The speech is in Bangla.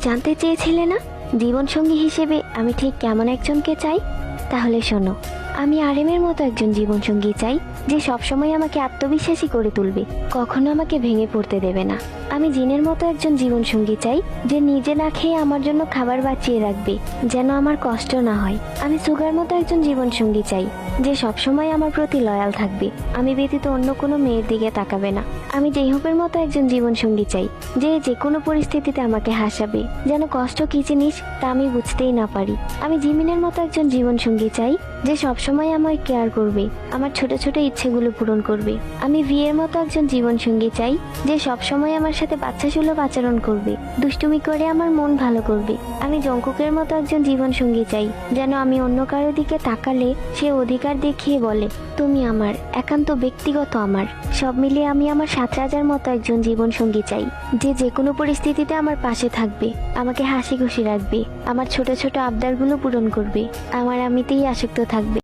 জানতে চেয়েছিলে না জীবনসঙ্গী হিসেবে আমি ঠিক কেমন একজনকে চাই? তাহলে শোনো, আমি আরেমের মতো একজন জীবনসঙ্গী চাই, যে সবসময় আমাকে আত্মবিশ্বাসী করে তুলবে, কখনো আমাকে ভেঙে পড়তে দেবে না। আমি জিনের মতো একজন জীবনসঙ্গী চাই, যে নিজে না খেয়ে আমার জন্য খাবার বাঁচিয়ে রাখবে, যেন আমার কষ্ট না হয়। আমি সুগার মতো একজন জীবনসঙ্গী চাই, যে সবসময় আমার প্রতি লয়াল থাকবে, আমি ব্যতীত অন্য কোনো মেয়ের দিকে তাকাবে না। আমি জেইহবের মতো একজন জীবনসঙ্গী চাই, যে যে কোনো পরিস্থিতিতে আমাকে হাসাবে, যেন কষ্ট কি জিনিস তা আমি বুঝতেই না পারি। আমি জিমিনের মতো একজন জীবনসঙ্গী চাই, যে সবসময় আমায় কেয়ার করবে, আমার ছোট ছোট ইচ্ছেগুলো পূরণ করবে। আমি ভিয়ের মতো একজন জীবনসঙ্গী চাই, যে সবসময় আমার সাথে বাচ্চাসুলভ আচরণ করবে, দুষ্টুমি করে আমার মন ভালো করবে। আমি জংকুকের মতো একজন জীবনসঙ্গী চাই, যেন আমি অন্য কারো দিকে তাকালে সে অধিকার দেখিয়ে বলে, তুমি আমার একান্ত ব্যক্তিগত। আমার সব মিলিয়ে আমি আমার 7 রাজার মতো একজন জীবনসঙ্গী চাই, যে যে কোনো পরিস্থিতিতে আমার পাশে থাকবে, আমাকে হাসি খুশি রাখবে, আমার ছোট ছোট আবদারগুলো পূরণ করবে, আমার আমিতেই আসক্ত থাকবে।